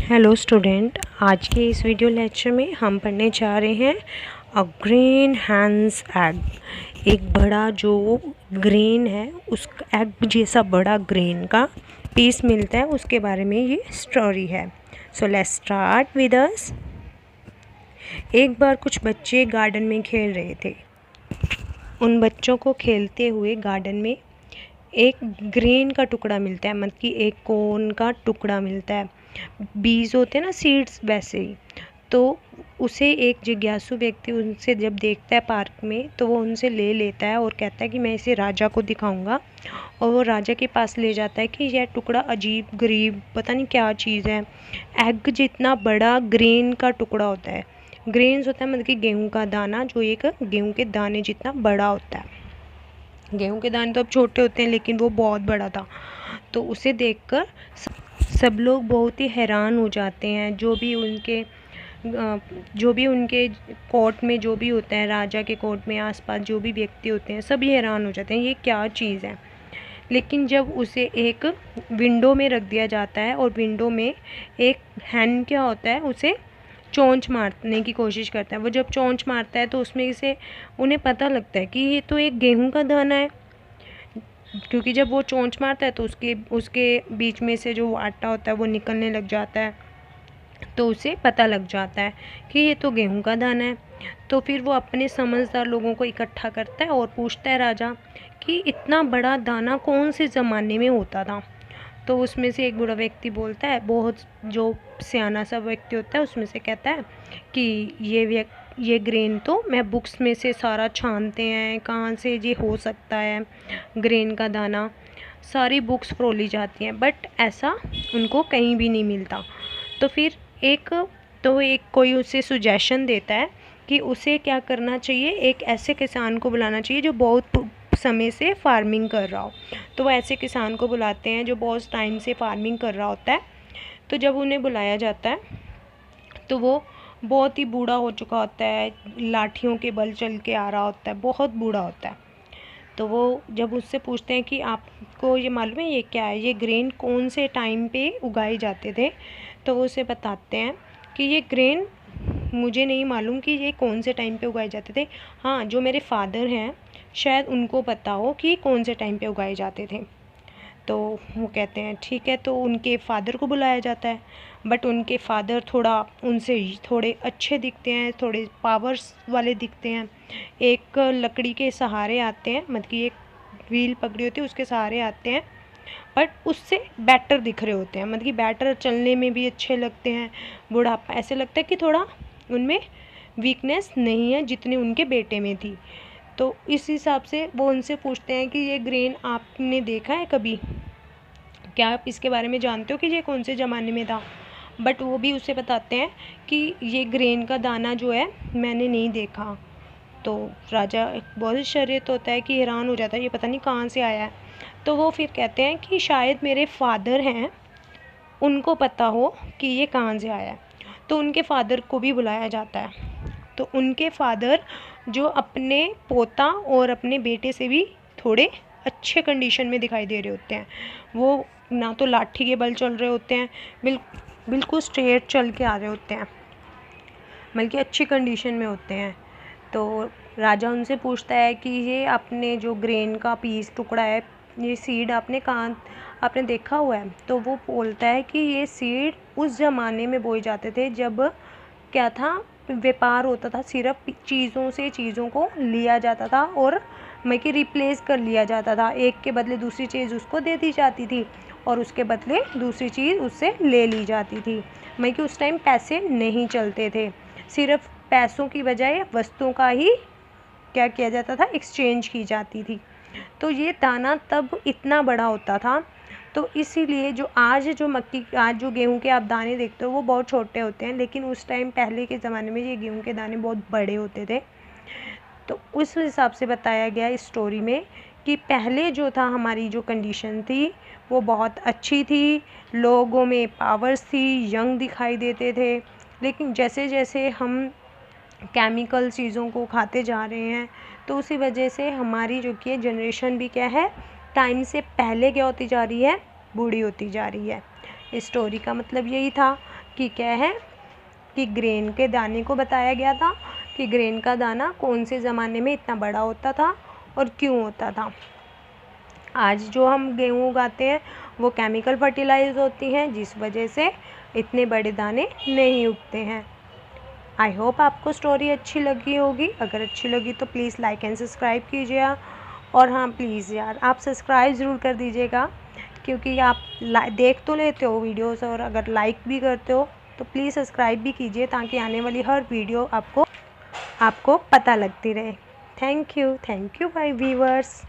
Hello student, आज के इस वीडियो लेक्चर में हम पढ़ने जा रहे हैं अ ग्रेन हैंस एग। एक बड़ा जो ग्रेन है उस एग जैसा बड़ा ग्रेन का पीस मिलता है, उसके बारे में ये स्टोरी है। So let's start with us. एक बार कुछ बच्चे गार्डन में खेल रहे थे। उन बच्चों को खेलते हुए गार्डन में एक ग्रेन का टुकड़ा मिलता है, मतलब कि एक कोन का टुकड़ा मिलता है। बीज होते हैं ना, सीड्स, वैसे ही। तो उसे एक जिज्ञासु व्यक्ति उनसे जब देखता है पार्क में, तो वो उनसे ले लेता है और कहता है कि मैं इसे राजा को दिखाऊंगा। और वो राजा के पास ले जाता है कि यह टुकड़ा अजीब गरीब पता नहीं क्या चीज़ है। एग जितना बड़ा ग्रेन का टुकड़ा होता है। ग्रेन्स होता है मतलब कि गेहूँ का दाना, जो एक गेहूँ के दाने जितना बड़ा होता है। गेहूं के दाने तो अब छोटे होते हैं, लेकिन वो बहुत बड़ा था। तो उसे देखकर सब लोग बहुत ही हैरान हो जाते हैं। जो भी उनके कोर्ट में जो भी होता है, राजा के कोर्ट में आसपास जो भी व्यक्ति होते हैं, सभी हैरान हो जाते हैं, ये क्या चीज़ है। लेकिन जब उसे एक विंडो में रख दिया जाता है और विंडो में एक हैन क्या होता है, उसे चोंच मारने की कोशिश करता है। वो जब चोंच मारता है तो उसमें से उन्हें पता लगता है कि ये तो एक गेहूं का दाना है, क्योंकि जब वो चोंच मारता है तो उसके बीच में से जो आटा होता है वो निकलने लग जाता है। तो उसे पता लग जाता है कि ये तो गेहूं का दाना है। तो फिर वो अपने समझदार लोगों को इकट्ठा करता है और पूछता है राजा कि इतना बड़ा दाना कौन से ज़माने में होता था। तो उसमें से एक बूढ़ा व्यक्ति बोलता है, बहुत जो सियाना सा व्यक्ति होता है उसमें से कहता है कि ये ग्रेन तो मैं बुक्स में से सारा छानते हैं, कहाँ से ये हो सकता है ग्रेन का दाना। सारी बुक्स फरोली जाती हैं, बट ऐसा उनको कहीं भी नहीं मिलता। तो फिर एक कोई उसे सुजेशन देता है कि उसे क्या करना चाहिए, एक ऐसे किसान को बुलाना चाहिए जो बहुत समय से फार्मिंग कर रहा हो। तो वो ऐसे किसान को बुलाते हैं जो बहुत टाइम से फार्मिंग कर रहा होता है। तो जब उन्हें बुलाया जाता है तो वो बहुत ही बूढ़ा हो चुका होता है, लाठियों के बल चल के आ रहा होता है, बहुत बूढ़ा होता है। तो वो जब उससे पूछते हैं कि आपको ये मालूम है ये क्या है, ये ग्रेन कौन से टाइम पे उगाए जाते थे, तो वो उसे बताते हैं कि ये ग्रेन मुझे नहीं मालूम कि ये कौन से टाइम पे उगाए जाते थे। हाँ, जो मेरे फादर हैं शायद उनको पता हो कि कौन से टाइम पे उगाए जाते थे। तो वो कहते हैं ठीक है। तो उनके फादर को बुलाया जाता है, बट उनके फादर उनसे थोड़े अच्छे दिखते हैं, थोड़े पावर्स वाले दिखते हैं। एक लकड़ी के सहारे आते हैं, मतलब कि एक व्हील पकड़ी होती है उसके सहारे आते हैं, बट उससे बेटर दिख रहे होते हैं, मतलब कि बेटर चलने में भी अच्छे लगते हैं। बुढ़ापा ऐसे लगता है कि थोड़ा उनमें वीकनेस नहीं है जितनी उनके बेटे में थी। तो इस हिसाब से वो उनसे पूछते हैं कि ये ग्रेन आपने देखा है कभी, क्या आप इसके बारे में जानते हो कि ये कौन से ज़माने में था। बट वो भी उसे बताते हैं कि ये ग्रेन का दाना जो है मैंने नहीं देखा। तो राजा बहुत आश्चर्यचकित होता है कि हैरान हो जाता है, ये पता नहीं कहाँ से आया है। तो वो फिर कहते हैं कि शायद मेरे फादर हैं, उनको पता हो कि ये कहाँ से आया है। तो उनके फादर को भी बुलाया जाता है। तो उनके फादर जो अपने पोता और अपने बेटे से भी थोड़े अच्छे कंडीशन में दिखाई दे रहे होते हैं। वो ना तो लाठी के बल चल रहे होते हैं, बिल्कुल स्ट्रेट चल के आ रहे होते हैं, बल्कि अच्छी कंडीशन में होते हैं। तो राजा उनसे पूछता है कि ये आपने जो ग्रेन का पीस टुकड़ा है, ये सीड आपने देखा हुआ है। तो वो बोलता है कि ये सीड उस ज़माने में बोए जाते थे जब क्या था, व्यापार होता था, सिर्फ चीज़ों से चीज़ों को लिया जाता था और कि रिप्लेस कर लिया जाता था। एक के बदले दूसरी चीज़ उसको दे दी जाती थी और उसके बदले दूसरी चीज़ उससे ले ली जाती थी। कि उस टाइम पैसे नहीं चलते थे, सिर्फ पैसों की बजाय वस्तुओं का ही क्या किया जाता था, एक्सचेंज की जाती थी। तो ये दाना तब इतना बड़ा होता था। तो इसीलिए आज जो गेहूं के आप दाने देखते हो वो बहुत छोटे होते हैं, लेकिन उस टाइम पहले के ज़माने में ये गेहूं के दाने बहुत बड़े होते थे। तो उस हिसाब से बताया गया इस स्टोरी में कि पहले जो था, हमारी जो कंडीशन थी वो बहुत अच्छी थी, लोगों में पावर्स थी, यंग दिखाई देते थे। लेकिन जैसे जैसे हम केमिकल चीज़ों को खाते जा रहे हैं, तो उसी वजह से हमारी जो कि जनरेशन भी क्या है, टाइम से पहले क्या होती जा रही है, बूढ़ी होती जा रही है। इस स्टोरी का मतलब यही था कि क्या है कि ग्रेन के दाने को बताया गया था कि ग्रेन का दाना कौन से ज़माने में इतना बड़ा होता था और क्यों होता था। आज जो हम गेहूँ उगाते हैं वो केमिकल फर्टिलाइज होती हैं, जिस वजह से इतने बड़े दाने नहीं उगते हैं। आई होप आपको स्टोरी अच्छी लगी होगी। अगर अच्छी लगी तो प्लीज़ लाइक एंड सब्सक्राइब कीजिएगा। और हाँ प्लीज़ यार आप सब्सक्राइब ज़रूर कर दीजिएगा, क्योंकि आप देख तो लेते हो वीडियोस और अगर लाइक भी करते हो तो प्लीज़ सब्सक्राइब भी कीजिए, ताकि आने वाली हर वीडियो आपको पता लगती रहे। Thank you my viewers.